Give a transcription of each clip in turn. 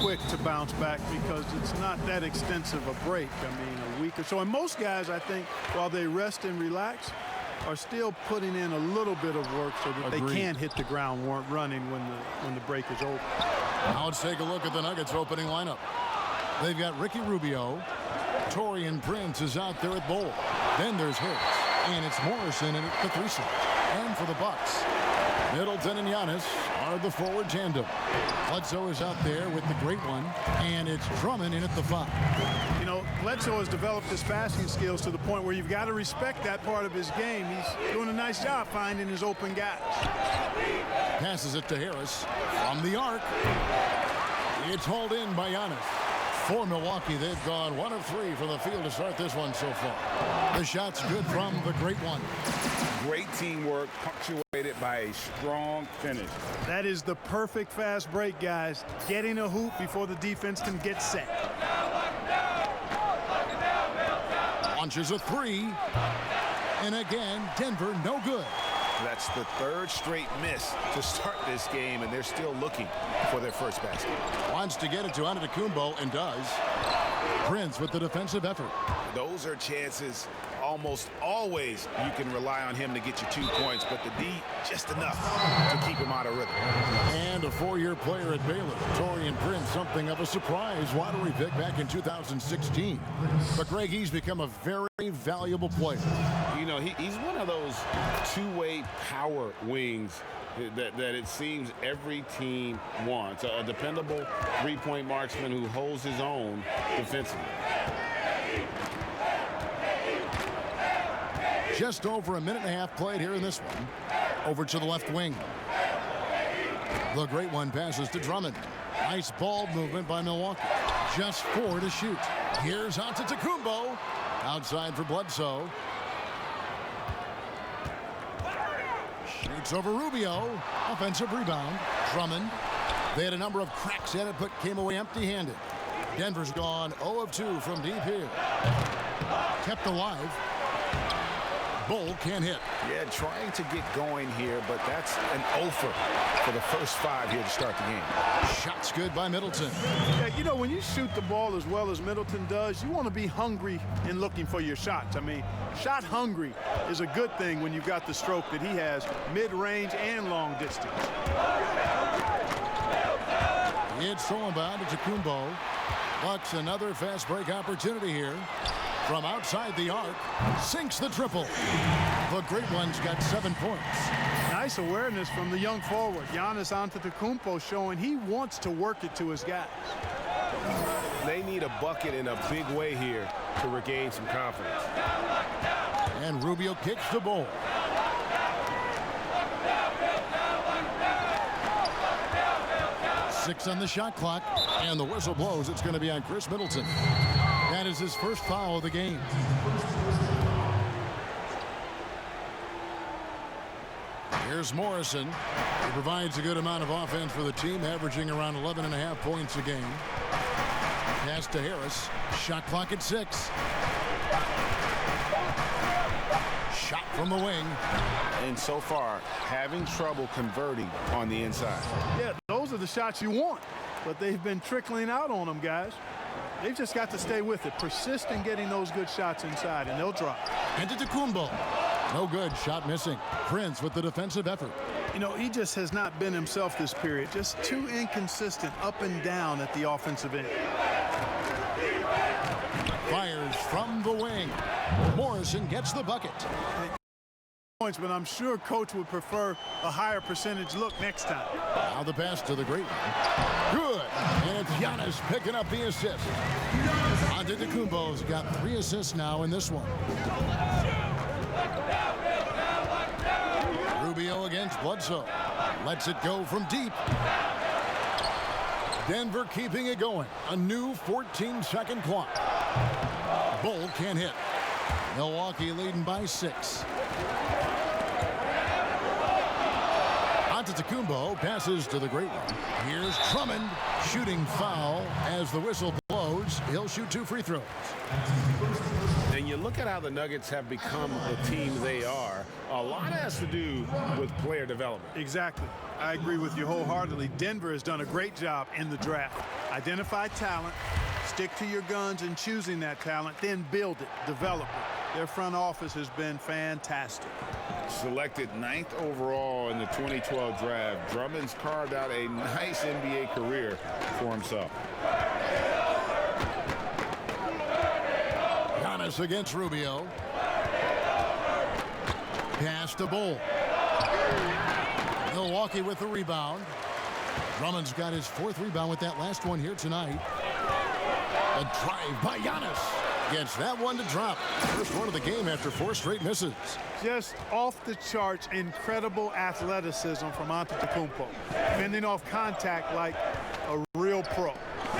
quick to bounce back because it's not that extensive a break. I mean, a week or so. And most guys, I think, while they rest and relax, are still putting in a little bit of work so that they can hit the ground running when the break is over. Now let's take a look at the Nuggets opening lineup. They've got Ricky Rubio. Taurean Prince is out there at bowl. Then there's Harris. And it's Morrison in at the 3 slot. And for the Bucks, Middleton and Giannis are the forward tandem. Bledsoe is out there with the great one. And it's Drummond in at the 5. You know, Bledsoe has developed his passing skills to the point where you've got to respect that part of his game. He's doing a nice job finding his open guys. Passes it to Harris from the arc. It's hauled in by Giannis. For Milwaukee, they've gone 1 of 3 from the field to start this one so far. The shot's good from the great one. Great teamwork punctuated by a strong finish. That is the perfect fast break, guys. Getting a hoop before the defense can get set. Launches a 3. And again, Denver no good. That's the 3rd straight miss to start this game, and they're still looking for their first basket. Wants to get it to Antetokounmpo and does. Prince with the defensive effort. Those are chances almost always you can rely on him to get you 2 points, but the D just enough to keep him out of rhythm. And a 4-year player at Baylor, Taurean Prince, something of a surprise lottery pick back in 2016. But Greg, he's become a very valuable player. You know, he's one of those two-way power wings that it seems every team wants. A dependable three-point marksman who holds his own defensively. Just over a minute and a half played here in this one. Over to the left wing. The great one passes to Drummond. Nice ball movement by Milwaukee. Just 4 to shoot. Here's Antetokounmpo. Outside for Bledsoe. Shoots over Rubio. Offensive rebound. Drummond. They had a number of cracks at it, but came away empty-handed. Denver's gone 0 of 2 from deep here. Kept alive. Bull can't hit. Yeah, trying to get going here, but that's an offer for the first 5 here to start the game. Shot's good by Middleton. Yeah, you know, when you shoot the ball as well as Middleton does, you want to be hungry in looking for your shots. I mean, shot hungry is a good thing when you've got the stroke that he has, mid-range and long distance. It's thrown by Antetokounmpo. Bucks another fast break opportunity here. From outside the arc, sinks the triple. The great one's got 7 points. Nice awareness from the young forward. Giannis Antetokounmpo showing he wants to work it to his guys. They need a bucket in a big way here to regain some confidence. And Rubio kicks the ball. Six on the shot clock, and the whistle blows. It's going to be on Chris Middleton. That is his first foul of the game. Here's Morrison. He provides a good amount of offense for the team, averaging around 11.5 points a game. Pass to Harris. Shot clock at 6. Shot from the wing. And so far, having trouble converting on the inside. Yeah, those are the shots you want, but they've been trickling out on them, guys. They've just got to stay with it. Persist in getting those good shots inside, and they'll drop. Antetokounmpo. No good. Shot missing. Prince with the defensive effort. You know, he just has not been himself this period. Just too inconsistent up and down at the offensive end. Fires from the wing. Morrison gets the bucket. Points, but I'm sure coach would prefer a higher percentage look next time. Now the pass to the great one. Good. And it's Giannis picking up the assist. Antetokounmpo's got 3 assists now in this one. Rubio against Bledsoe. Lets it go from deep. Denver keeping it going. A new 14-second clock. Bull can't hit. Milwaukee leading by 6. Antetokounmpo passes to the great one. Here's Drummond. Shooting foul as the whistle blows. He'll shoot 2 free throws. And you look at how the Nuggets have become the team they are. A lot has to do with player development. Exactly. I agree with you wholeheartedly. Denver has done a great job in the draft. Identify talent, stick to your guns in choosing that talent, then build it, develop it. Their front office has been fantastic. Selected 9th overall in the 2012 draft, Drummond's carved out a nice NBA career for himself. Giannis against Rubio. Pass to Bull. Milwaukee with the rebound. Drummond's got his 4th rebound with that last one here tonight. A drive by Giannis. Gets that one to drop. First one of the game after 4 straight misses. Just off the charts, incredible athleticism from Antetokounmpo. Fending off contact like a real pro.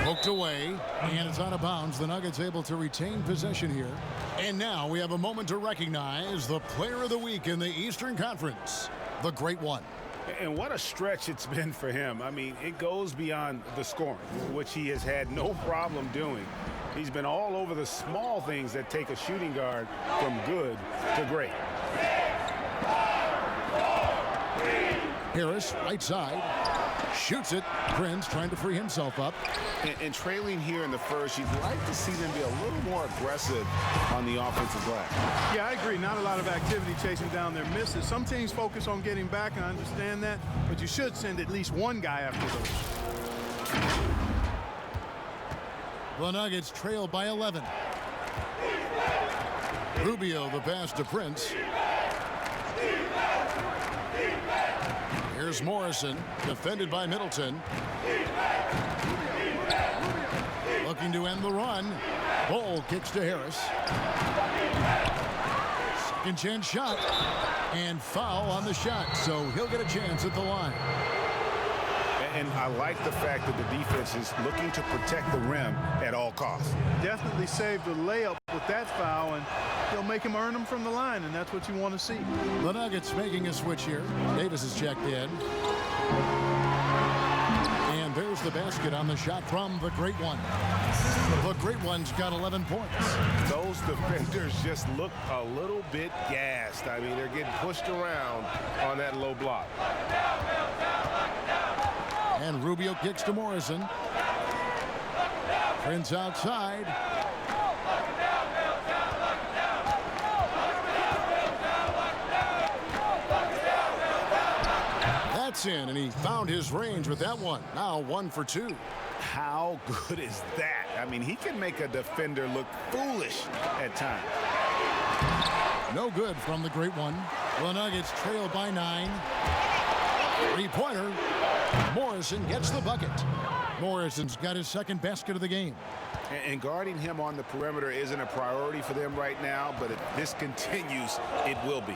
Poked away, and it's out of bounds. The Nuggets able to retain possession here. And now we have a moment to recognize the player of the week in the Eastern Conference, the Great One. And what a stretch it's been for him. I mean, it goes beyond the scoring, which he has had no problem doing. He's been all over the small things that take a shooting guard from good to great. Harris, right side, shoots it. Prince trying to free himself up. And trailing here in the first, you'd like to see them be a little more aggressive on the offensive glass. Yeah, I agree. Not a lot of activity chasing down their misses. Some teams focus on getting back, and I understand that, but you should send at least one guy after those. The Nuggets trail by 11. Rubio the pass to Prince. Here's Morrison, defended by Middleton. Looking to end the run. Bull kicks to Harris. Second chance shot. And foul on the shot, so he'll get a chance at the line. And I like the fact that the defense is looking to protect the rim at all costs. Definitely saved the layup with that foul, and they'll make him earn them from the line, and that's what you want to see. The Nuggets making a switch here. Davis is checked in. And there's the basket on the shot from the Great One. The Great One's got 11 points. Those defenders just look a little bit gassed. I mean, they're getting pushed around on that low block. And Rubio kicks to Morrison. Prince outside. That's in, and he found his range with that one. Now 1 for 2. How good is that? I mean, he can make a defender look foolish at times. No good from the Great One. The Nuggets trail by 9. 3-pointer. Morrison gets the bucket. Morrison's got his 2nd basket of the game. And guarding him on the perimeter isn't a priority for them right now, but if this continues, it will be.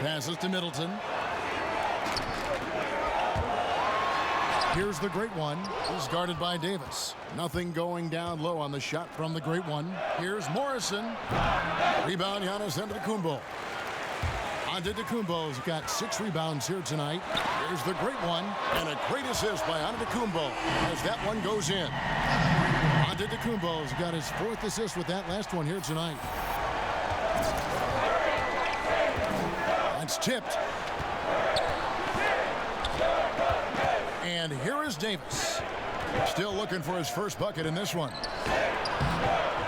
Passes to Middleton. Here's the Great One. He's guarded by Davis. Nothing going down low on the shot from the Great One. Here's Morrison. Rebound, Giannis Antetokounmpo. Antetokounmpo's got 6 rebounds here tonight. Here's the Great One, and a great assist by Antetokounmpo as that one goes in. Antetokounmpo's got his 4th assist with that last one here tonight. That's tipped. And here is Davis. Still looking for his first bucket in this one.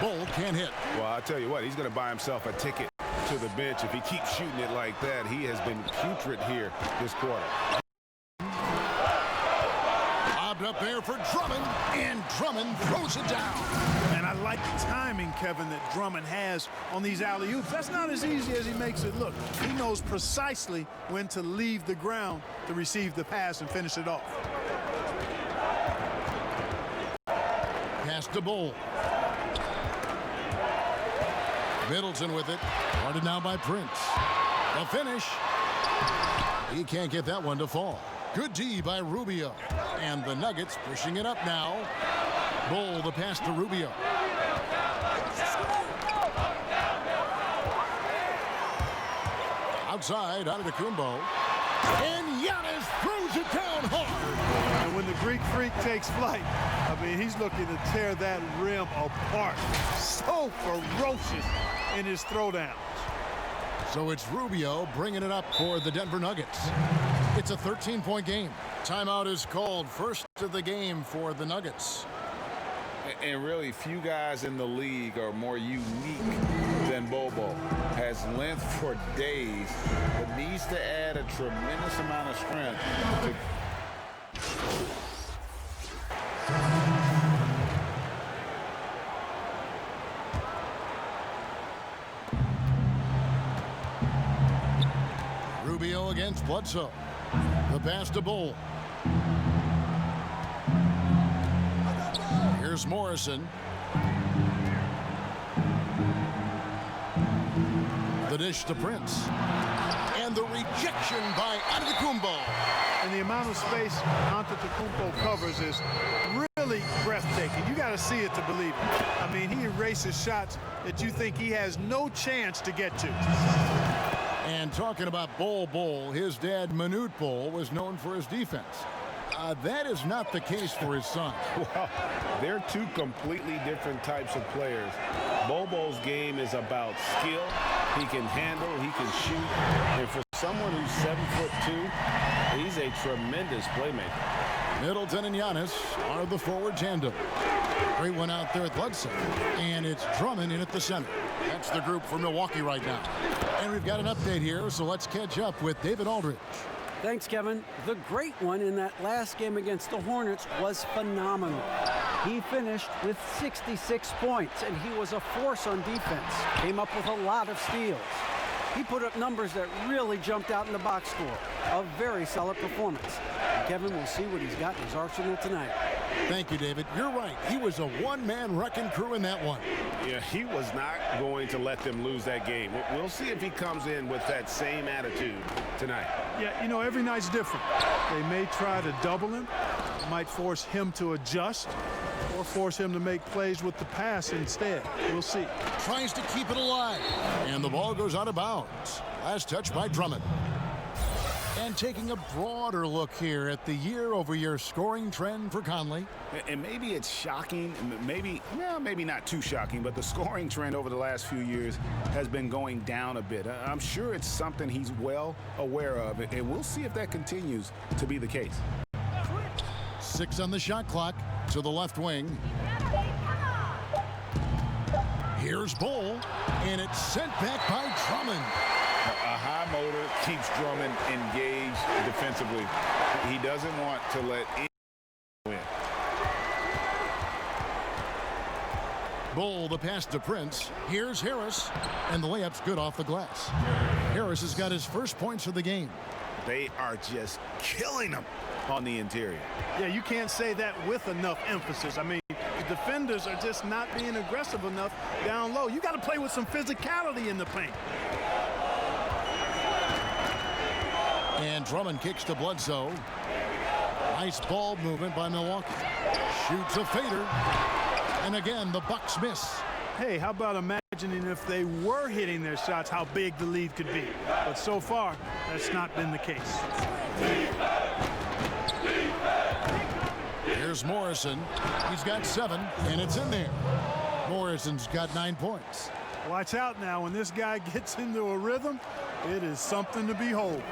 Bull can't hit. Well, I'll tell you what, he's going to buy himself a ticket to the bench if he keeps shooting it like that. He has been putrid here this quarter. Lobbed up there for Drummond, and Drummond throws it down. And I like the timing, Kevin, that Drummond has on these alley-oops. That's not as easy as he makes it look. He knows precisely when to leave the ground to receive the pass and finish it off. Pass to Bull. Middleton with it. Guarded now by Prince. The finish. He can't get that one to fall. Good D by Rubio. And the Nuggets pushing it up now. Bull the pass to Rubio. Outside, Antetokounmpo. And Giannis throws it down hard. And when the Greek Freak takes flight, I mean, he's looking to tear that rim apart. So ferocious in his throwdowns. So it's Rubio bringing it up for the Denver Nuggets. It's a 13-point game. Timeout is called. First of the game for the Nuggets. And really, few guys in the league are more unique than Bobo. Has length for days, but needs to add a tremendous amount of strength to Rubio against Bledsoe. The pass to Bull. Here's Morrison. The dish to Prince. And the rejection by Antetokounmpo. And the amount of space Antetokounmpo covers is really breathtaking. You got to see it to believe it. I mean, he erases shots that you think he has no chance to get to. And talking about Bull, his dad, Manute Bull, was known for his defense. That is not the case for his son. Well, they're two completely different types of players. Bobo's game is about skill. He can handle, he can shoot. And for someone who's 7'2", he's a tremendous playmaker. Middleton and Giannis are the forward tandem. Great one out there at Bledsoe. And it's Drummond in at the center. That's the group for Milwaukee right now. And we've got an update here, so let's catch up with David Aldridge. Thanks, Kevin. The great one in that last game against the Hornets was phenomenal. He finished with 66 points, and he was a force on defense. Came up with a lot of steals. He put up numbers that really jumped out in the box score. A very solid performance. Kevin will see what he's got in his arsenal tonight. Thank you, David. You're right. He was a one-man wrecking crew in that one. Yeah, he was not going to let them lose that game. We'll see if he comes in with that same attitude tonight. Yeah, you know, every night's different. They may try to double him, might force him to adjust, or force him to make plays with the pass instead. We'll see. Tries to keep it alive. And the ball goes out of bounds. Last touch by Drummond. And taking a broader look here at the year-over-year scoring trend for Conley. And maybe it's shocking, maybe not too shocking, but the scoring trend over the last few years has been going down a bit. I'm sure it's something he's well aware of, and we'll see if that continues to be the case. 6 on the shot clock to the left wing. Here's Bull, and it's sent back by Drummond. A high motor keeps Drummond engaged defensively. He doesn't want to let anyone win. Bull, the pass to Prince. Here's Harris, and the layup's good off the glass. Harris has got his first points of the game. They are just killing them on the interior. Yeah, you can't say that with enough emphasis. I mean, the defenders are just not being aggressive enough down low. You got to play with some physicality in the paint. And Drummond kicks to Bledsoe. Nice ball movement by Milwaukee. Shoots a fader. And again, the Bucks miss. Hey, how about imagining if they were hitting their shots, how big the lead could be? But so far, that's not been the case. Here's Morrison. He's got 7, and it's in there. Morrison's got 9 points. Watch out now. When this guy gets into a rhythm, it is something to behold.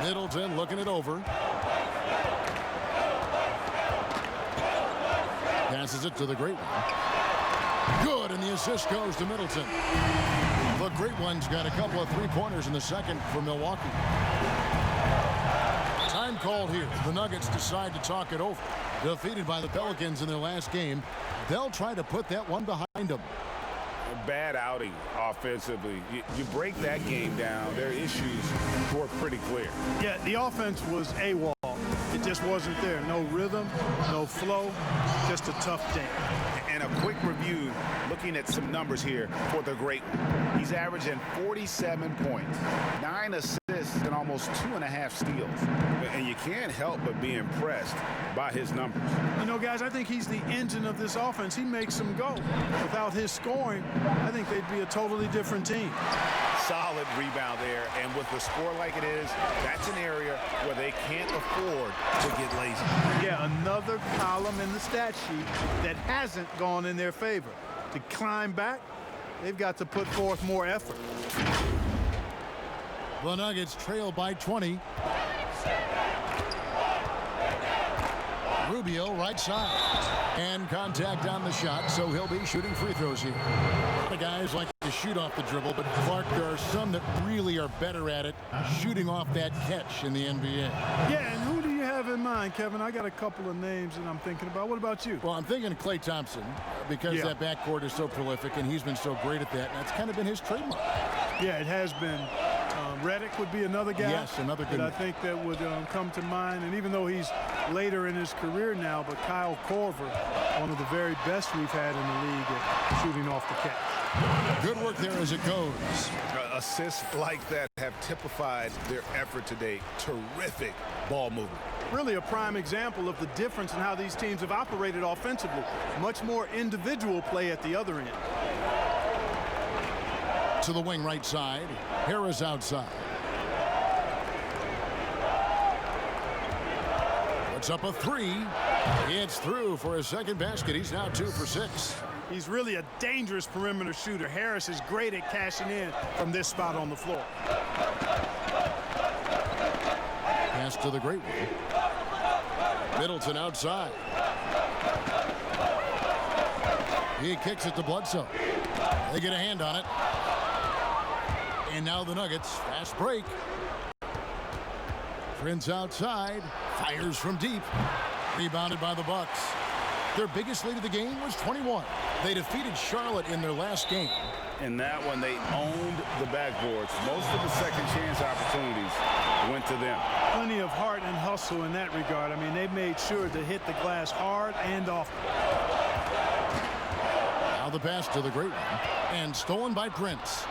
Middleton looking it over. Passes it to the Great One. Good, and the assist goes to Middleton. The Great One's got a couple of three-pointers in the second for Milwaukee. Time called here. The Nuggets decide to talk it over. Defeated by the Pelicans in their last game, they'll try to put that one behind them. A bad outing offensively. You break that game down, their issues were pretty clear. Yeah, the offense was AWOL. It just wasn't there. No rhythm, no flow, just a tough day. And a quick review, looking at some numbers here for the Great One. He's averaging 47 points, 9 assists, and almost 2.5 steals. And you can't help but be impressed by his numbers. You know, guys, I think he's the engine of this offense. He makes them go. Without his scoring, I think they'd be a totally different team. Solid rebound there, and with the score like it is, that's an area where they can't afford to get lazy. Yeah, another column in the stat sheet that hasn't gone in their favor. To climb back, they've got to put forth more effort. The Nuggets trail by 20. Rubio right side. And contact on the shot, so he'll be shooting free throws here. A lot of guys like to shoot off the dribble, but Clark, there are some that really are better at it, shooting off that catch in the NBA. Yeah, and who do you have in mind, Kevin? I got a couple of names that I'm thinking about. What about you? Well, I'm thinking Klay Thompson because that backcourt is so prolific, and he's been so great at that, and that's kind of been his trademark. Yeah, it has been. Reddick would be another guy. Yes, another good that I one. think that would come to mind. And even though he's later in his career now, but Kyle Korver, one of the very best we've had in the league at shooting off the catch. Good work there as it goes. Assists like that have typified their effort today. Terrific ball movement. Really a prime example of the difference in how these teams have operated offensively. Much more individual play at the other end. To the wing right side. Harris outside. Puts up a three. It's through for his second basket. He's now 2 for 6. He's really a dangerous perimeter shooter. Harris is great at cashing in from this spot on the floor. Pass to the great one. Middleton outside. He kicks it to Bledsoe. They get a hand on it. And now the Nuggets, fast break. Prince outside, fires from deep. Rebounded by the Bucks. Their biggest lead of the game was 21. They defeated Charlotte in their last game. In that one, they owned the backboards. Most of the second chance opportunities went to them. Plenty of heart and hustle in that regard. I mean, they made sure to hit the glass hard and often. Now the pass to the great one. And stolen by Prince.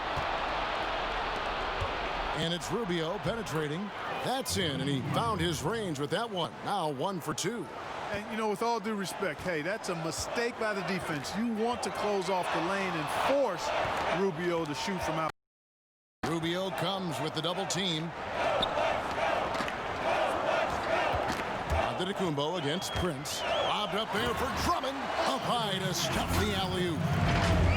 And it's Rubio penetrating. That's in, and he found his range with that one. Now 1 for 2. And, you know, with all due respect, hey, that's a mistake by the defense. You want to close off the lane and force Rubio to shoot from out. Rubio comes with the double team. Antetokounmpo against Prince. Lobbed up there for Drummond. Up high to stuff the alley-oop.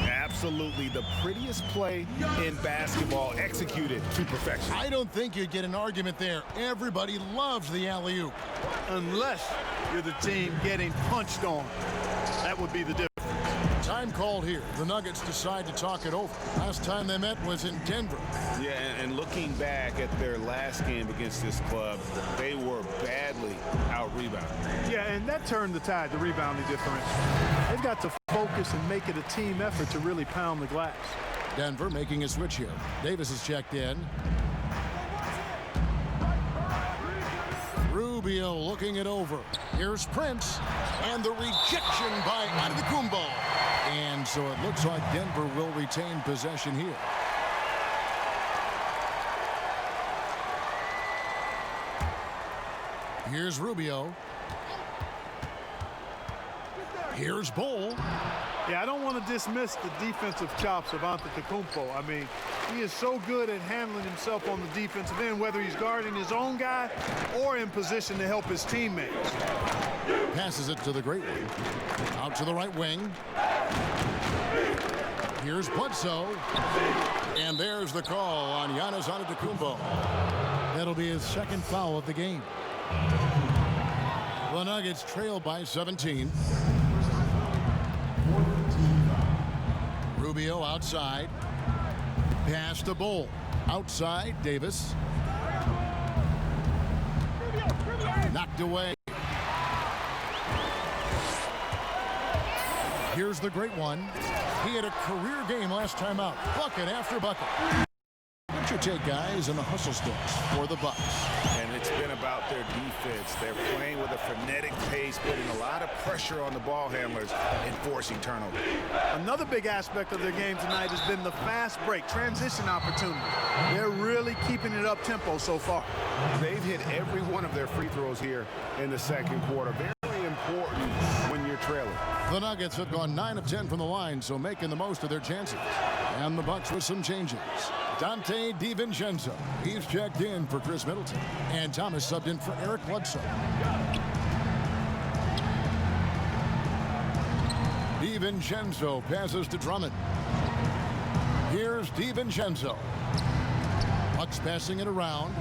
Absolutely the prettiest play in basketball, executed to perfection. I don't think you'd get an argument there. Everybody loves the alley-oop. Unless you're the team getting punched on. That would be the difference. Time called here. The Nuggets decide to talk it over. Last time they met was in Denver. Yeah, and looking back at their last game against this club, they were badly out-rebounded. Yeah, and that turned the tide, the rebounding differential. They've got to focus and make it a team effort to really pound the glass. Denver making a switch here. Davis is checked in. Rubio looking it over. Here's Prince. And the rejection by Antetokounmpo. And so it looks like Denver will retain possession here. Here's Rubio. Here's Bull. Yeah, I don't want to dismiss the defensive chops of Antetokounmpo. I mean, he is so good at handling himself on the defensive end, whether he's guarding his own guy or in position to help his teammates. Passes it to the great one. Out to the right wing. Here's Bledsoe. And there's the call on Giannis Antetokounmpo. That'll be his second foul of the game. The Nuggets trail by 17. Rubio outside. Pass to Bull. Outside, Davis. Knocked away. Here's the great one. He had a career game last time out. Bucket after bucket. What's your take, guys, in the hustle sticks for the Bucks? And it's been about their defense. They're playing with a frenetic pace, putting a lot of pressure on the ball handlers and forcing turnovers. Another big aspect of their game tonight has been the fast break, transition opportunity. They're really keeping it up tempo so far. They've hit every one of their free throws here in the second quarter. Very important when you're trailing. The Nuggets have gone 9 of 10 from the line, so making the most of their chances. And the Bucks with some changes. Dante DiVincenzo. He's checked in for Chris Middleton. And Thomas subbed in for Eric Bledsoe. DiVincenzo passes to Drummond. Here's DiVincenzo. Bucks passing it around.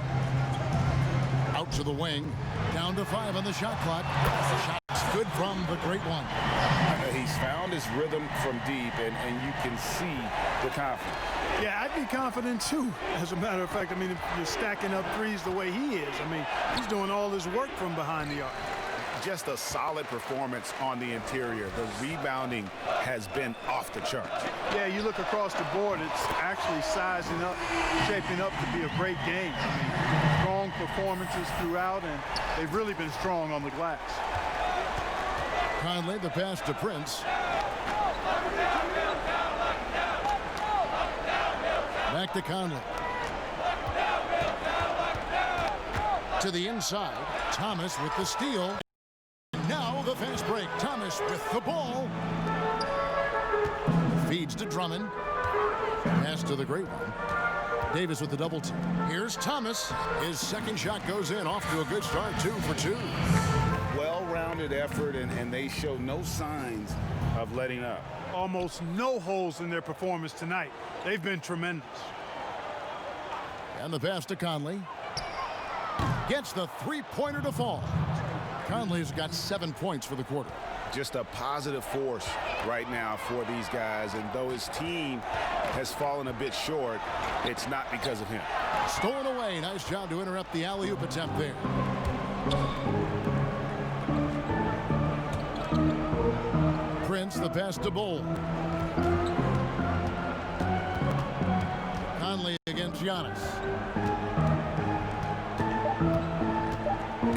Out to the wing. Down to 5 on the shot clock. Shot's good from the great one. He's found his rhythm from deep, and you can see the confidence. Yeah, I'd be confident too. As a matter of fact, I mean, if you're stacking up threes the way he is, I mean, he's doing all his work from behind the arc. Just a solid performance on the interior. The rebounding has been off the charts. Yeah, you look across the board, it's actually sizing up, shaping up to be a great game. I mean, strong performances throughout, and they've really been strong on the glass. Conley, the pass to Prince. Back to Conley. To the inside. Thomas with the steal. Now the fast break. Thomas with the ball. Feeds to Drummond. Pass to the great one. Davis with the double team. Here's Thomas. His second shot goes in. Off to a good start. 2 for 2. Well-rounded effort, and they show no signs of letting up. Almost no holes in their performance tonight. They've been tremendous. And the pass to Conley. Gets the three-pointer to fall. Conley's got 7 points for the quarter. Just a positive force right now for these guys, and though his team has fallen a bit short, it's not because of him. Stolen away. Nice job to interrupt the alley-oop attempt there. Prince, the pass to Bull. Conley against Giannis.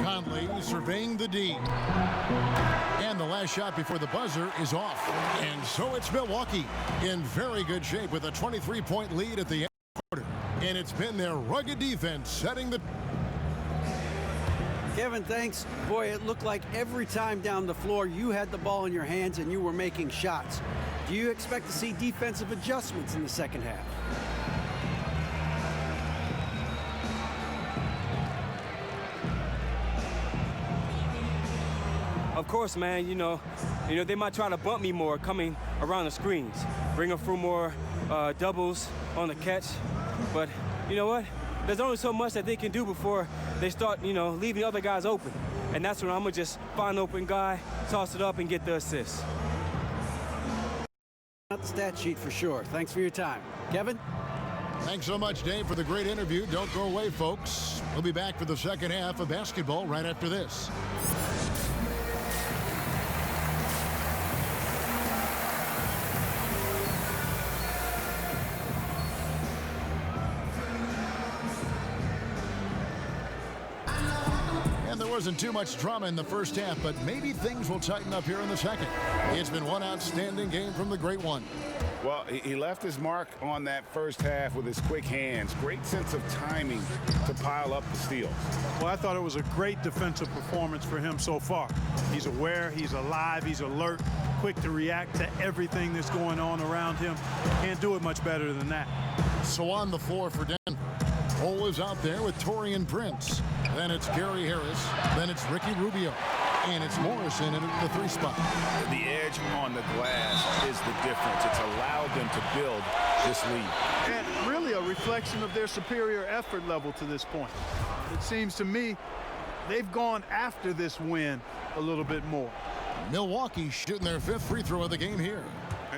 Conley surveying the D. And the last shot before the buzzer is off. And so it's Milwaukee in very good shape with a 23-point lead at the end of the quarter. And it's been their rugged defense setting the... Kevin, thanks. Boy, it looked like every time down the floor you had the ball in your hands and you were making shots. Do you expect to see defensive adjustments in the second half? Of course, man, you know, they might try to bump me more coming around the screens, bring them through more doubles on the catch. But you know what? There's only so much that they can do before they start, leaving other guys open. And that's when I'm going to just find an open guy, toss it up, and get the assist. Not the stat sheet for sure. Thanks for your time. Kevin? Thanks so much, Dave, for the great interview. Don't go away, folks. We'll be back for the second half of basketball right after this. Wasn't too much drama in the first half, but maybe things will tighten up here in the second. It's been one outstanding game from the great one. Well, he left his mark on that first half with his quick hands. Great sense of timing to pile up the steals. Well, I thought it was a great defensive performance for him so far. He's aware, he's alive, he's alert, quick to react to everything that's going on around him. Can't do it much better than that. So on the floor for Denver. Cole is out there with Taurean Prince. Then it's Gary Harris. Then it's Ricky Rubio. And it's Morrison in the 3 spot. The edge on the glass is the difference. It's allowed them to build this lead. And really a reflection of their superior effort level to this point. It seems to me they've gone after this win a little bit more. Milwaukee shooting their 5th free throw of the game here.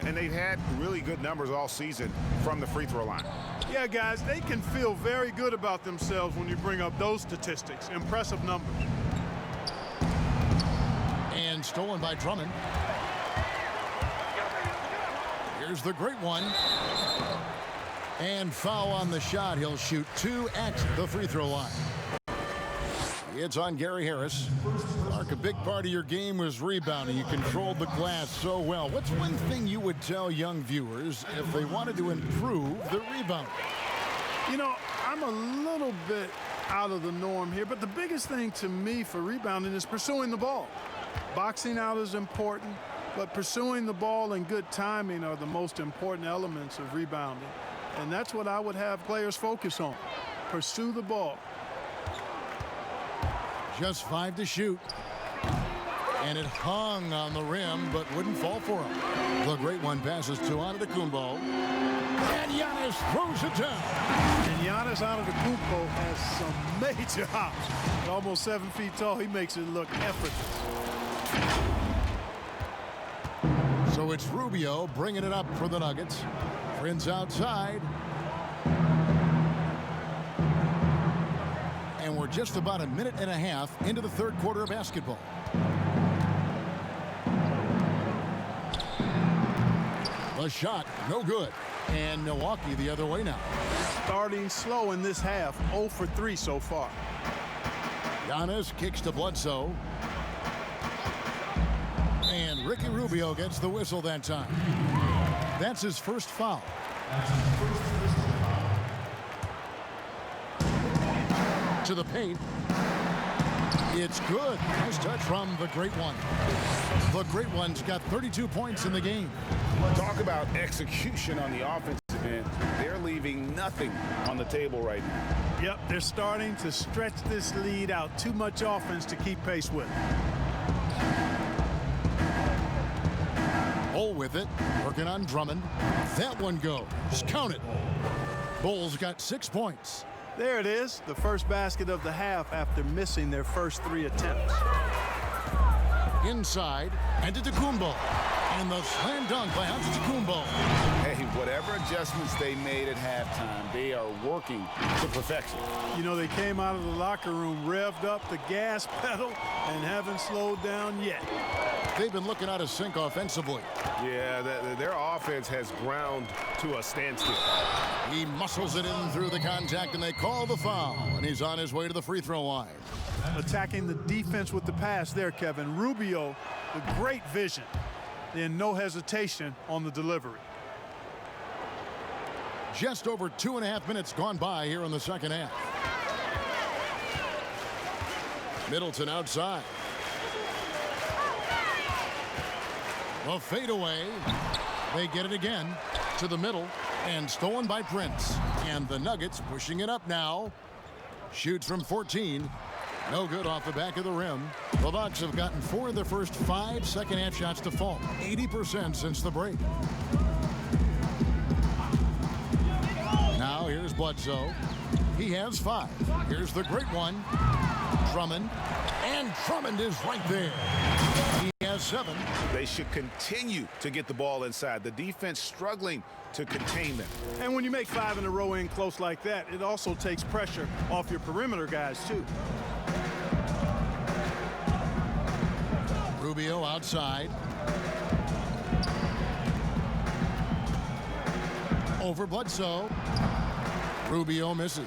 And they've had really good numbers all season from the free throw line. Yeah, guys, they can feel very good about themselves when you bring up those statistics. Impressive numbers. And stolen by Drummond. Here's the great one. And foul on the shot. He'll shoot 2 at the free throw line. It's on Gary Harris. Mark, a big part of your game was rebounding. You controlled the glass so well. What's one thing you would tell young viewers if they wanted to improve the rebound? You know, I'm a little bit out of the norm here, but the biggest thing to me for rebounding is pursuing the ball. Boxing out is important, but pursuing the ball and good timing are the most important elements of rebounding. And that's what I would have players focus on. Pursue the ball. Just 5 to shoot. And it hung on the rim, but wouldn't fall for him. The great one passes to Antetokounmpo. And Giannis throws it down. Giannis Antetokounmpo has some major hops. At almost 7 feet tall, he makes it look effortless. So it's Rubio bringing it up for the Nuggets. Prince outside. And we're just about a minute and a half into the third quarter of basketball. The shot, no good. And Milwaukee the other way now. Starting slow in this half, 0 for 3 so far. Giannis kicks to Bledsoe. And Ricky Rubio gets the whistle that time. That's his first foul. To the paint. It's good. Nice touch from the Great One. The Great One's got 32 points in the game. Talk about execution on the offensive end. They're leaving nothing on the table right now. Yep, they're starting to stretch this lead out. Too much offense to keep pace with. Bull with it, working on Drummond. That one goes. Count it. Bulls got 6 points. There it is, the first basket of the half after missing their first 3 attempts. Inside, Antetokounmpo. And the slam dunk by Antetokounmpo. Hey, whatever adjustments they made at halftime, they are working to perfection. You know, they came out of the locker room, revved up the gas pedal, and haven't slowed down yet. They've been looking out of sync offensively. Yeah, their offense has ground to a standstill. He muscles it in through the contact, and they call the foul. And he's on his way to the free throw line. Attacking the defense with the pass there, Kevin. Rubio, the great vision. Then no hesitation on the delivery. Just over 2.5 minutes gone by here in the second half. Middleton outside. A fadeaway. They get it again to the middle and stolen by Prince. And the Nuggets pushing it up now. Shoots from 14. No good off the back of the rim. The Bucks have gotten 4 of their first 5 second-half shots to fall. 80% since the break. Now here's Bledsoe. He has 5. Here's the Great One. Drummond. And Drummond is right there. He has 7. They should continue to get the ball inside. The defense struggling to contain them. And when you make 5 in a row in close like that, it also takes pressure off your perimeter guys, too. Rubio outside. Over Bledsoe. Rubio misses.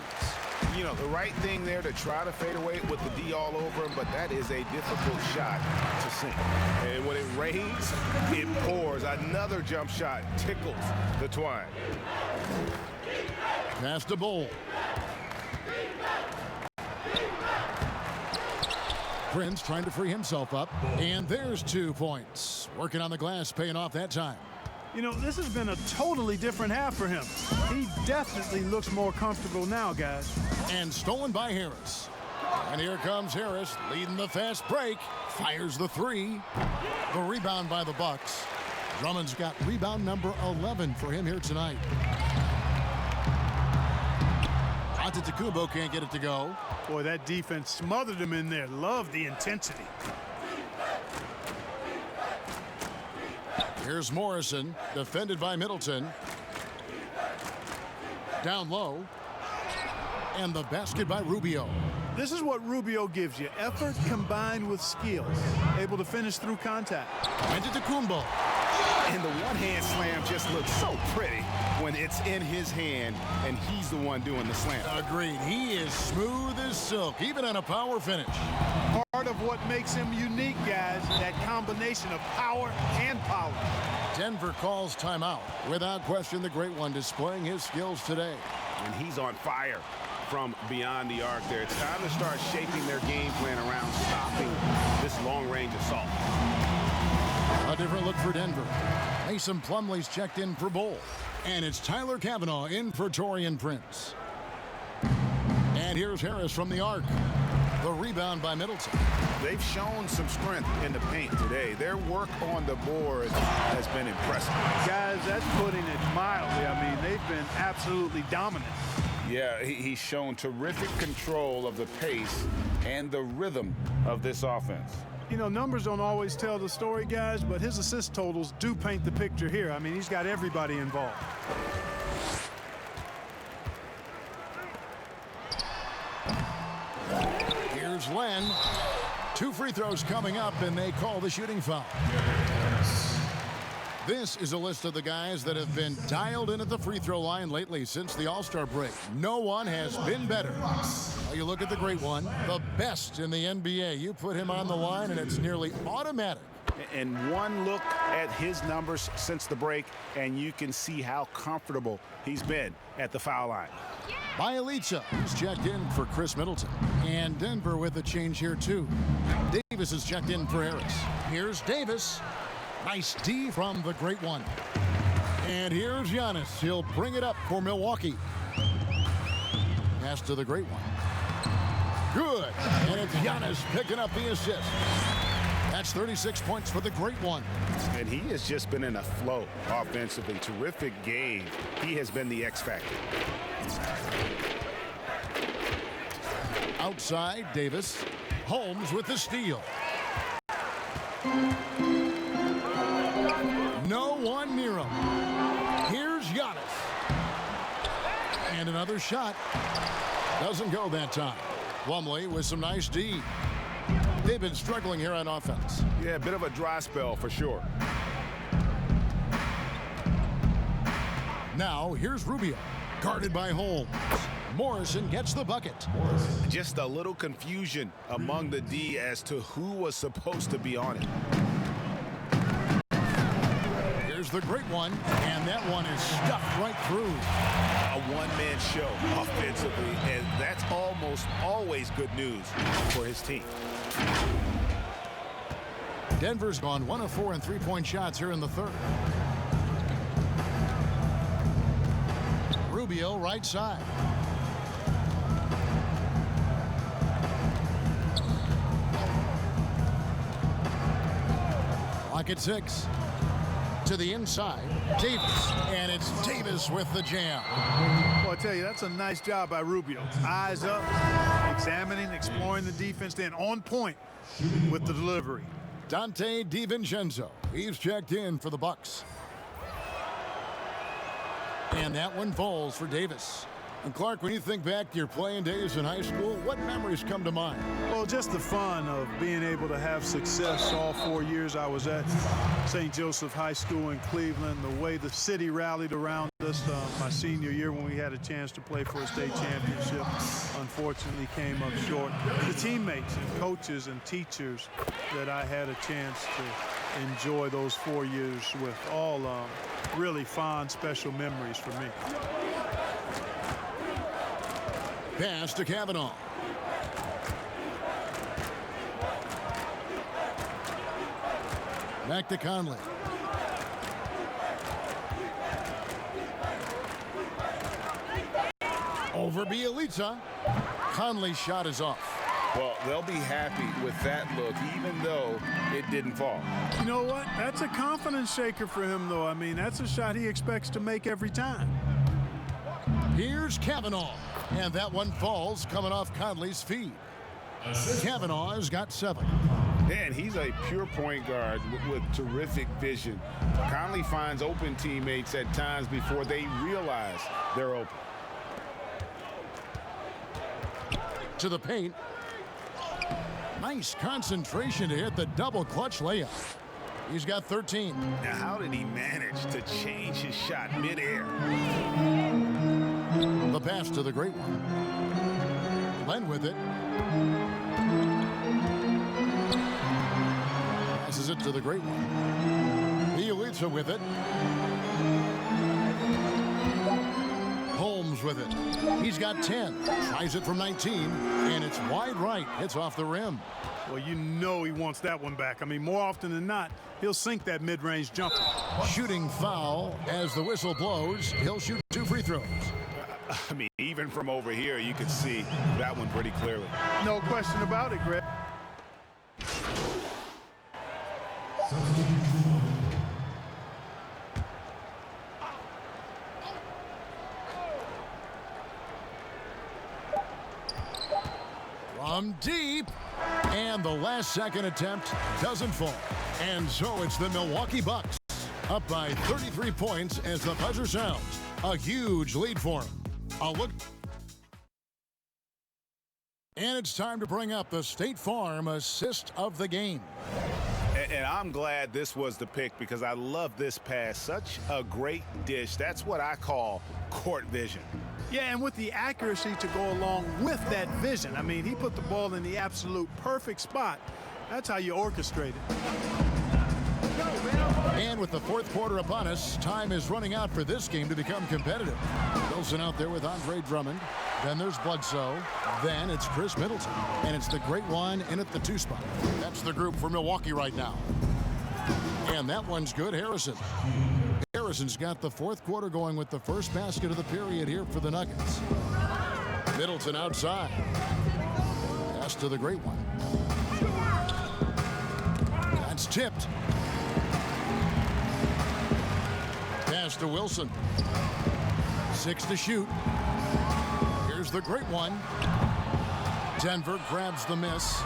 You know, the right thing there to try to fade away with the D all over him, but that is a difficult shot to sink. And when it rains, it pours. Another jump shot tickles the twine. Pass to Bull. Prince trying to free himself up. And there's 2 points. Working on the glass, paying off that time. You know, this has been a totally different half for him. He definitely looks more comfortable now, guys. And stolen by Harris. And here comes Harris leading the fast break. Fires the 3. The rebound by the Bucks. Drummond's got rebound number 11 for him here tonight. Antetokounmpo can't get it to go. Boy, that defense smothered him in there. Love the intensity. Here's Morrison, defended by Middleton. Down low. And the basket by Rubio. This is what Rubio gives you. Effort combined with skills. Able to finish through contact. Antetokounmpo. And the one-hand slam just looks so pretty when it's in his hand and he's the one doing the slam. Agreed. He is smooth as silk, even on a power finish. Part of what makes him unique, guys, that combination of power and power. Denver calls timeout. Without question, the Great One displaying his skills today. And he's on fire from beyond the arc there. It's time to start shaping their game plan around stopping this long-range assault. A different look for Denver. Mason Plumlee's checked in for Bull. And it's Tyler Cavanaugh in for Taurean Prince. And here's Harris from the arc. The rebound by Middleton. They've shown some strength in the paint today. Their work on the board has been impressive. Guys, that's putting it mildly. I mean, they've been absolutely dominant. Yeah, he's shown terrific control of the pace and the rhythm of this offense. You know, numbers don't always tell the story, guys, but his assist totals do paint the picture here. I mean, he's got everybody involved. Here's Len. 2 free throws coming up, and they call the shooting foul. This is a list of the guys that have been dialed in at the free throw line lately since the All-Star break. No one has been better. Well, you look at the great one, the best in the NBA. You put him on the line, and it's nearly automatic. And one look at his numbers since the break, and you can see how comfortable he's been at the foul line. Bjelica, who's checked in for Chris Middleton. And Denver with a change here, too. Davis is checked in for Harris. Here's Davis. Nice D from the great one. And here's Giannis. He'll bring it up for Milwaukee. Pass to the great one. Good. And it's Giannis picking up the assist. That's 36 points for the great one. And he has just been in a flow offensively. Terrific game. He has been the X factor. Outside, Davis. Holmes with the steal. No one near him. Here's Giannis. And another shot. Doesn't go that time. Plumlee with some nice D. They've been struggling here on offense. Yeah, a bit of a dry spell for sure. Now, here's Rubio. Guarded by Holmes. Morrison gets the bucket. Just a little confusion among the D as to who was supposed to be on it. Here's the great one, and that one is stuffed right through. A one-man show offensively, and that's almost always good news for his team. Denver's gone 1 of 4 in three-point shots here in the third. Rubio right side. Clock at 6. To the inside, Davis, and it's Davis with the jam. Well, I tell you, that's a nice job by Rubio. Eyes up, examining, exploring the defense, then on point with the delivery. Dante DiVincenzo, he's checked in for the Bucks. And that one falls for Davis. And Clark, when you think back to your playing days in high school, what memories come to mind? Well, just the fun of being able to have success all 4 years I was at St. Joseph High School in Cleveland, the way the city rallied around us my senior year when we had a chance to play for a state championship. Unfortunately came up short. The teammates and coaches and teachers that I had a chance to enjoy those 4 years with, all really fond, special memories for me. Pass to Kavanaugh. Back to Conley. Over Bjelica. Conley's shot is off. Well, they'll be happy with that look, even though it didn't fall. You know what? That's a confidence shaker for him, though. I mean, that's a shot he expects to make every time. Here's Kavanaugh. And that one falls coming off Conley's feet. Kavanaugh has got 7. And he's a pure point guard with terrific vision. Conley finds open teammates at times before they realize they're open. To the paint. Nice concentration to hit the double clutch layup. He's got 13. Now, how did he manage to change his shot midair? The pass to the great one. Len with it. Passes it to the great one. Bjelica with it. Holmes with it. He's got 10. Tries it from 19, and it's wide right. Hits off the rim. Well, you know he wants that one back. I mean, more often than not, he'll sink that mid-range jumper. Shooting foul as the whistle blows. He'll shoot 2 free throws. I mean, even from over here, you could see that one pretty clearly. No question about it, Greg. from deep. And the last-second attempt doesn't fall. And so it's the Milwaukee Bucks up by 33 points as the buzzer sounds. A huge lead for them. A look. And it's time to bring up the State Farm assist of the game. And I'm glad this was the pick because I love this pass. Such a great dish. That's what I call court vision. Yeah, and with the accuracy to go along with that vision. I mean, he put the ball in the absolute perfect spot. That's how you orchestrate it. And with the fourth quarter upon us, time is running out for this game to become competitive. Wilson out there with Andre Drummond. Then there's Bledsoe. Then it's Chris Middleton. And it's the great one in at the 2 spot. That's the group for Milwaukee right now. And that one's good, Harrison. Harrison's got the fourth quarter going with the first basket of the period here for the Nuggets. Middleton outside. Pass to the great one. That's tipped. Pass to Wilson. 6 to shoot. Here's the great one. Denver grabs the miss.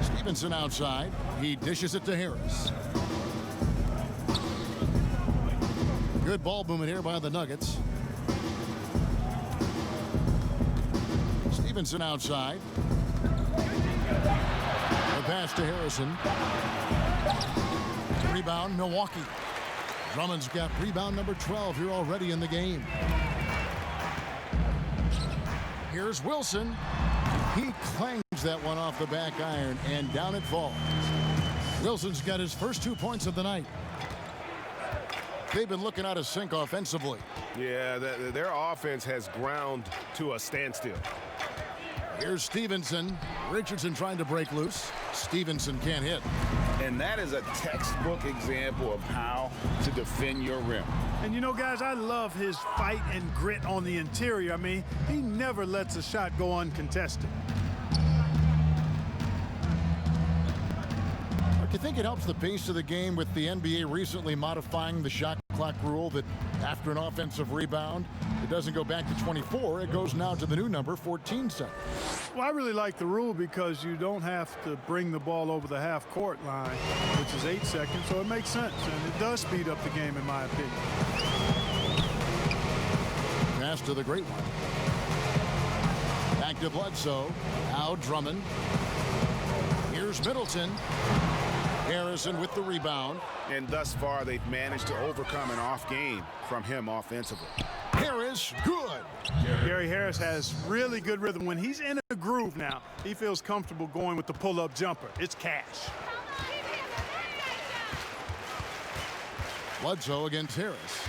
Stevenson outside. He dishes it to Harris. Good ball movement here by the Nuggets. Stevenson outside. The pass to Harrison. Rebound, Milwaukee. Drummond's got rebound number 12 here already in the game. Here's Wilson. He clangs that one off the back iron, and down it falls. Wilson's got his first 2 points of the night. They've been looking out of sync offensively. Yeah, their offense has ground to a standstill. Here's Stevenson. Richardson trying to break loose. Stevenson can't hit. And that is a textbook example of how to defend your rim. And you know, guys, I love his fight and grit on the interior. I mean, he never lets a shot go uncontested. Do you think it helps the pace of the game with the NBA recently modifying the shot clock rule that after an offensive rebound, it doesn't go back to 24, it goes now to the new number, 14 seconds? Well, I really like the rule because you don't have to bring the ball over the half-court line, which is 8 seconds, so it makes sense, and it does speed up the game, in my opinion. Pass to the great one. Back to Bledsoe. Now Drummond. Here's Middleton. Harrison with the rebound. And thus far, they've managed to overcome an off game from him offensively. Harris, good. Gary Harris has really good rhythm. When he's in a groove now, he feels comfortable going with the pull-up jumper. It's cash. Bledsoe against Harris.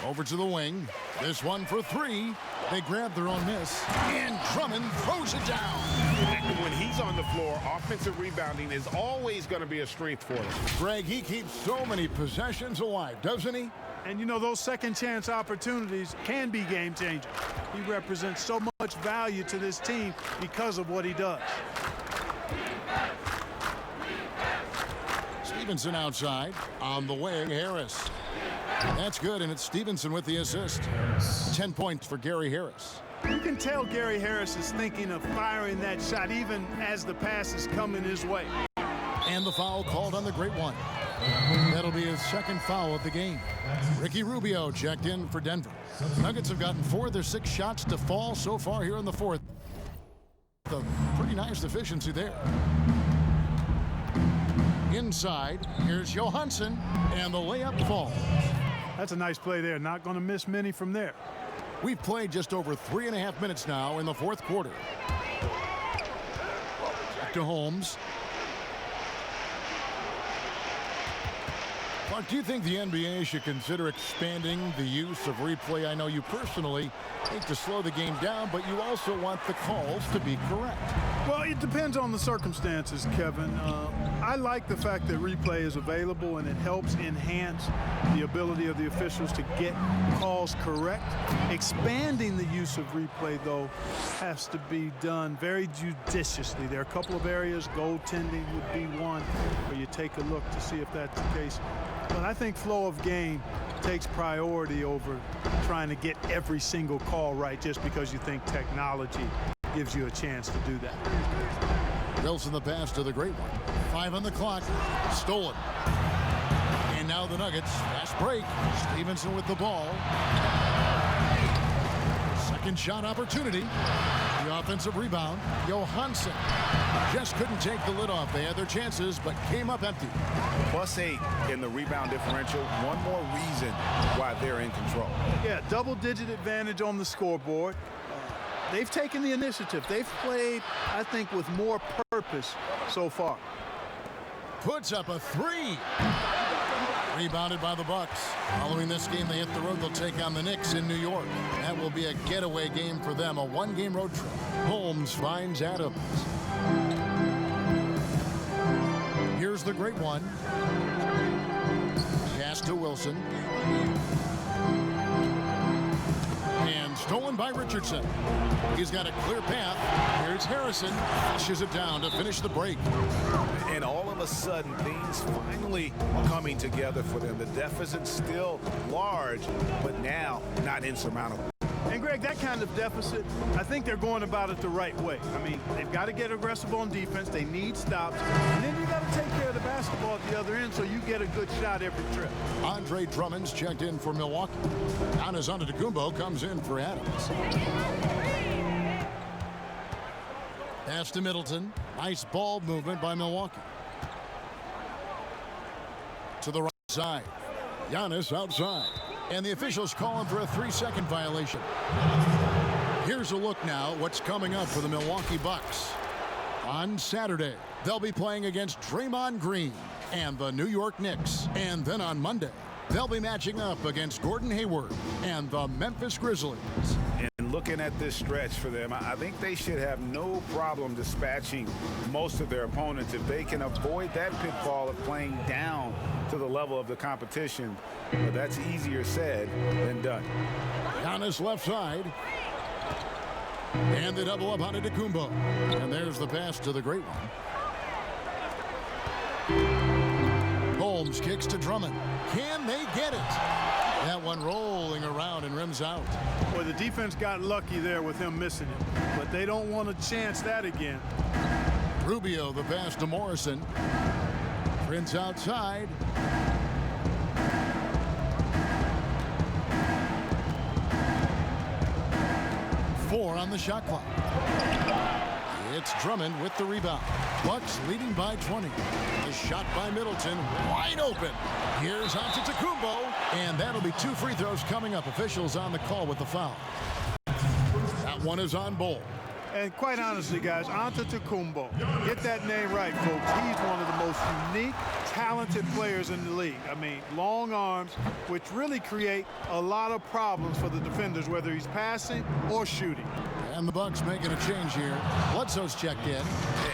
Over to the wing. This one for 3. They grab their own miss. And Drummond throws it down. And when he's on the floor, offensive rebounding is always going to be a strength for him. Greg, he keeps so many possessions alive, doesn't he? And you know, those second chance opportunities can be game changers. He represents so much value to this team because of what he does. Stevenson outside. On the wing, Harris. That's good, and it's Stevenson with the assist. 10 points for Gary Harris. You can tell Gary Harris is thinking of firing that shot even as the pass is coming his way. And the foul called on the great one. That'll be his second foul of the game. Ricky Rubio checked in for Denver. Nuggets have gotten 4 of their 6 shots to fall so far here in the fourth. A pretty nice efficiency there. Inside, here's Johansson, and the layup falls. That's a nice play there. Not going to miss many from there. We've played just over 3.5 minutes now in the fourth quarter. Back to Holmes. Clark, do you think the NBA should consider expanding the use of replay? I know you personally hate to slow the game down, but you also want the calls to be correct. Well, it depends on the circumstances, Kevin. I like the fact that replay is available and it helps enhance the ability of the officials to get calls correct. Expanding the use of replay, though, has to be done very judiciously. There are a couple of areas, goaltending would be one, where you take a look to see if that's the case. But I think flow of game takes priority over trying to get every single call right just because you think technology gives you a chance to do that. Wilson the pass to the great one. 5 on the clock. Stolen. And now the Nuggets. Fast break. Stevenson with the ball. Second shot opportunity. The offensive rebound. Johansson just couldn't take the lid off. They had their chances, but came up empty. +8 in the rebound differential. One more reason why they're in control. Yeah, double-digit advantage on the scoreboard. They've taken the initiative. They've played, I think, with more purpose so far. Puts up a 3. Rebounded by the Bucks. Following this game, they hit the road. They'll take on the Knicks in New York. That will be a getaway game for them, a one-game road trip. Holmes finds Adams. Here's the great one. Pass to Wilson. And stolen by Richardson. He's got a clear path. Here's Harrison. Pushes it down to finish the break. And all of a sudden, things finally coming together for them. The deficit's still large, but now not insurmountable. And, Greg, that kind of deficit, I think they're going about it the right way. I mean, they've got to get aggressive on defense. They need stops. And then you got to take care of the basketball at the other end so you get a good shot every trip. Andre Drummond's checked in for Milwaukee. Giannis Antetokounmpo comes in for Adams. Pass to Middleton. Nice ball movement by Milwaukee. To the right side. Giannis outside. And the officials calling for a 3-second violation. Here's a look now what's coming up for the Milwaukee Bucks. On Saturday, they'll be playing against Draymond Green and the New York Knicks. And then on Monday, they'll be matching up against Gordon Hayward and the Memphis Grizzlies. And looking at this stretch for them, I think they should have no problem dispatching most of their opponents if they can avoid that pitfall of playing down to the level of the competition. But that's easier said than done. Giannis left side. And they double up on Antetokounmpo. And there's the pass to the great one. Holmes kicks to Drummond. Can they get it? That one rolling around and rims out. Boy, the defense got lucky there with him missing it. But they don't want to chance that again. Rubio, the pass to Morrison. Prince outside. Four on the shot clock. It's Drummond with the rebound. Bucks leading by 20. The shot by Middleton, wide open. Here's Antetokounmpo, and that'll be 2 free throws coming up. Officials on the call with the foul. That one is on Bol. And quite honestly, guys, Antetokounmpo, get that name right, folks. He's one of the most unique, talented players in the league. I mean, long arms, which really create a lot of problems for the defenders, whether he's passing or shooting. And the Bucks making a change here. Bledsoe's checked in.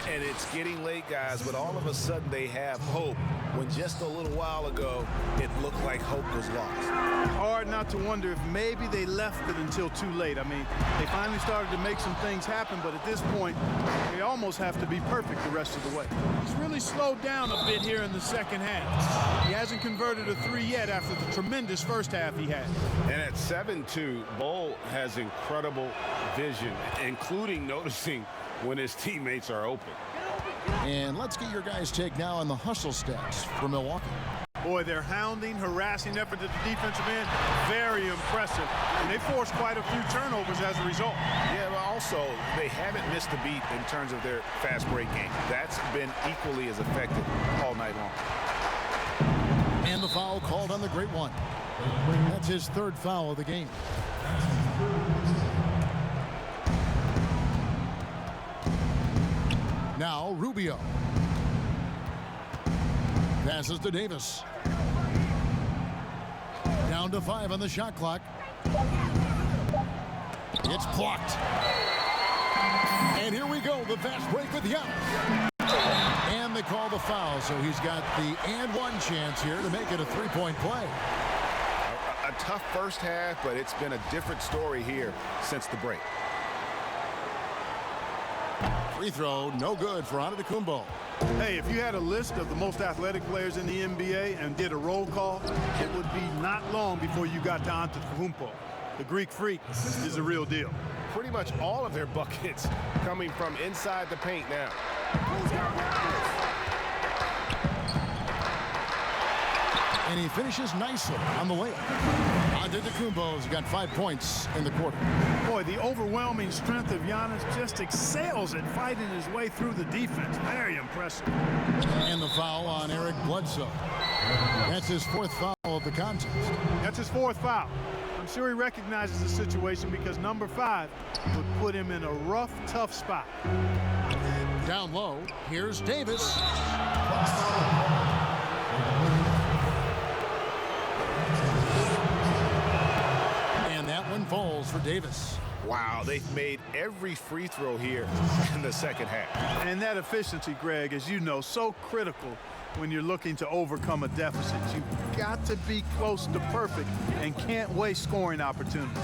And it's getting late, guys, but all of a sudden they have hope when just a little while ago it looked like hope was lost. Hard not to wonder if maybe they left it until too late. I mean, they finally started to make some things happen, but at this point, they almost have to be perfect the rest of the way. He's really slowed down a bit here in the second half. He hasn't converted a 3 yet after the tremendous first half he had. And at 7-2, Bol has incredible vision, including noticing when his teammates are open. And let's get your guys' take now on the hustle stats for Milwaukee. Boy, their hounding, harassing effort at the defensive end, very impressive. And they forced quite a few turnovers as a result. Yeah, but also, they haven't missed a beat in terms of their fast break game. That's been equally as effective all night long. And the foul called on the great one. That's his 3rd foul of the game. Now Rubio. Passes to Davis. Down to 5 on the shot clock. It's blocked. And here we go, the fast break with Giannis. And they call the foul, so he's got the and one chance here to make it a 3-point play. A tough first half, but it's been a different story here since the break. Free throw, no good for Antetokounmpo. Hey, if you had a list of the most athletic players in the NBA and did a roll call, it would be not long before you got to Antetokounmpo. the Greek Freak is the real deal. Pretty much all of their buckets coming from inside the paint now. And he finishes nicely on the layup. Antetokounmpo's got 5 points in the quarter. Boy, the overwhelming strength of Giannis just excels at fighting his way through the defense. Very impressive. And the foul on Eric Bledsoe. That's his 4th foul of the contest. That's his 4th foul. I'm sure he recognizes the situation because number 5 would put him in a rough, tough spot. Down low, here's Davis. Falls for Davis. Wow, they've made every free throw here in the second half. And that efficiency, Greg, as you know, so critical when you're looking to overcome a deficit. You've got to be close to perfect and can't waste scoring opportunities.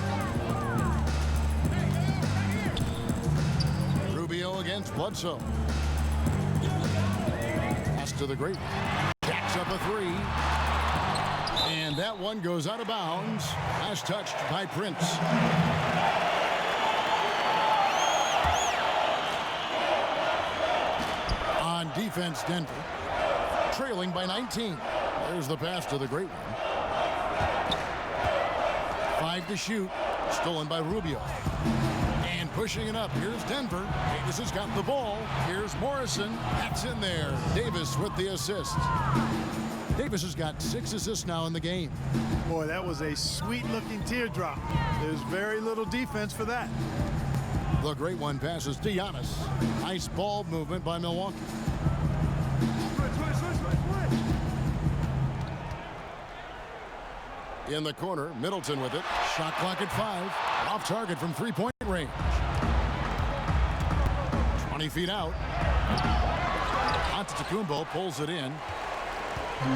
Rubio against Bledsoe. Pass to the great one. Jacks up a 3. And that one goes out of bounds. Last touched by Prince. On defense, Denver. Trailing by 19. There's the pass to the great one. 5 to shoot. Stolen by Rubio. And pushing it up. Here's Denver. Davis has got the ball. Here's Morrison. That's in there. Davis with the assist. Davis has got 6 assists now in the game. Boy, that was a sweet-looking teardrop. There's very little defense for that. The great one passes to Giannis. Nice ball movement by Milwaukee. In the corner, Middleton with it. Shot clock at 5. Off target from 3-point range. 20 feet out. Antetokounmpo pulls it in.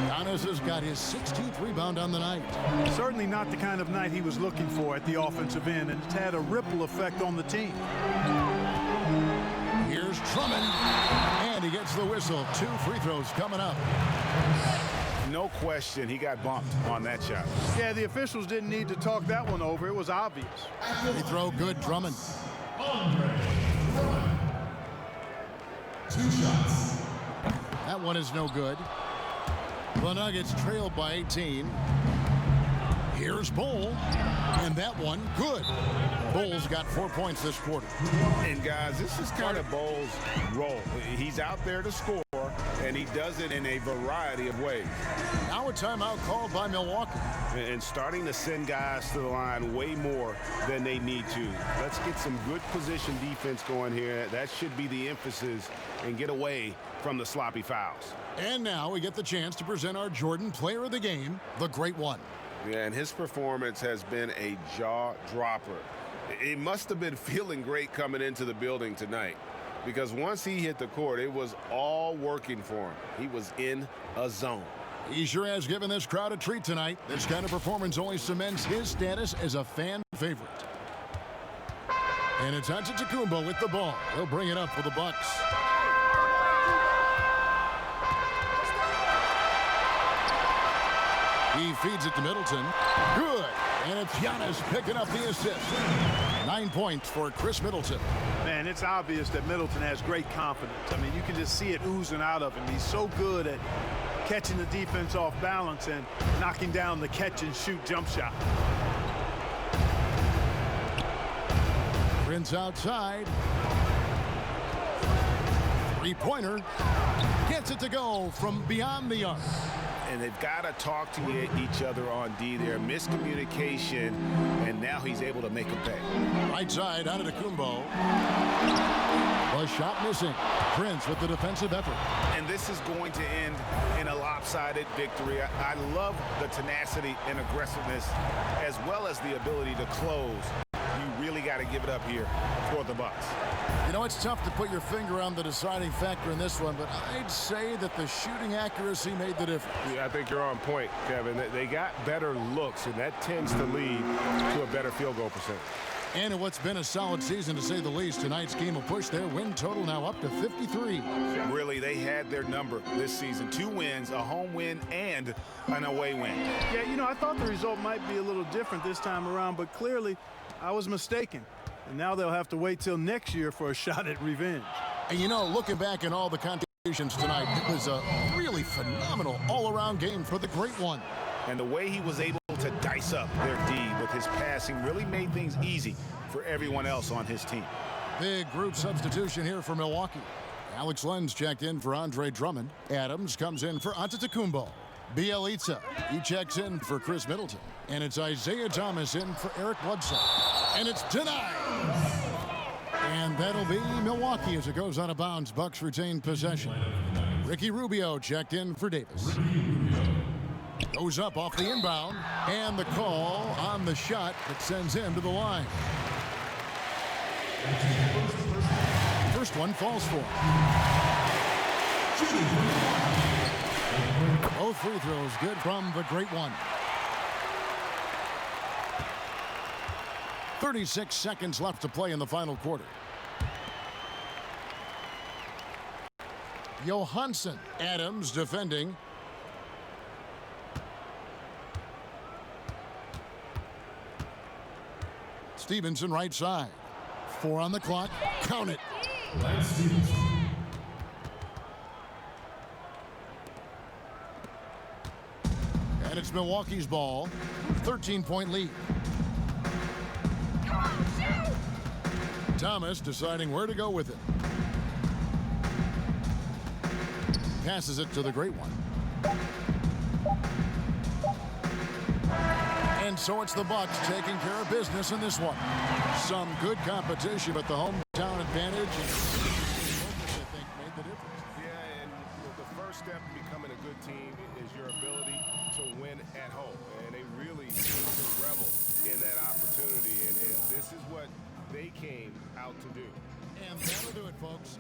Giannis has got his 16th rebound on the night. Certainly not the kind of night he was looking for at the offensive end, and it's had a ripple effect on the team. Here's Drummond, and he gets the whistle. 2 free throws coming up. No question, he got bumped on that shot. Yeah, the officials didn't need to talk that one over. It was obvious. Free throw good, Drummond. 2 shots. That one is no good. The Nuggets trailed by 18. Here's Bol, and that one good. Bol's got 4 points this quarter. And guys, this is kind of Bol's role. He's out there to score, and he does it in a variety of ways. Now a timeout called by Milwaukee. And starting to send guys to the line way more than they need to. Let's get some good position defense going here. That should be the emphasis, and get away from the sloppy fouls. And now we get the chance to present our Jordan Player of the Game, the Great One. Yeah, and his performance has been a jaw-dropper. He must have been feeling great coming into the building tonight, because once he hit the court, it was all working for him. He was in a zone. He sure has given this crowd a treat tonight. This kind of performance only cements his status as a fan favorite. And it's Antetokounmpo with the ball. He'll bring it up for the Bucks. He feeds it to Middleton. Good. And it's Giannis picking up the assist. 9 points for Chris Middleton. Man, it's obvious that Middleton has great confidence. I mean, you can just see it oozing out of him. He's so good at catching the defense off balance and knocking down the catch-and-shoot jump shot. Prince outside. 3-pointer. Gets it to go from beyond the arc. And they've got to talk to each other on D there. Miscommunication, and now he's able to make a pay. Right side, Antetokounmpo. The shot missing. Prince with the defensive effort. And this is going to end in a lopsided victory. I love the tenacity and aggressiveness, as well as the ability to close. You really got to give it up here for the Bucks. You know, it's tough to put your finger on the deciding factor in this one, but I'd say that the shooting accuracy made the difference. Yeah, I think you're on point, Kevin. They got better looks, and that tends to lead to a better field goal percentage. And in what's been a solid season, to say the least, tonight's game will push their win total now up to 53. Really, they had their number this season. 2 wins, a home win, and an away win. Yeah, you know, I thought the result might be a little different this time around, but clearly I was mistaken. And now they'll have to wait till next year for a shot at revenge. And you know, looking back at all the contributions tonight, it was a really phenomenal all-around game for the Great One. And the way he was able to dice up their D with his passing really made things easy for everyone else on his team. Big group substitution here for Milwaukee. Alex Lenz checked in for Andre Drummond. Adams comes in for Antetokounmpo. Bielitsa, he checks in for Chris Middleton. And it's Isaiah Thomas in for Eric Bledsoe. And it's denied. And that'll be Milwaukee as it goes out of bounds. Bucks retain possession. Ricky Rubio checked in for Davis. Goes up off the inbound. And the call on the shot that sends him to the line. First one falls for him. Both free throws good from the Great One. 36 seconds left to play in the final quarter. Johansson. Adams defending. Stevenson right side. 4 on the clock. Count it. And it's Milwaukee's ball. 13-point lead. Thomas deciding where to go with it. Passes it to the Great One. And so it's the Bucks taking care of business in this one. Some good competition, but the hometown advantage and I think made the difference. Yeah, and the first step in becoming a good team is your ability to win at home. And they really seem to revel in that opportunity. And this is what they came out to do. And that'll do it, folks.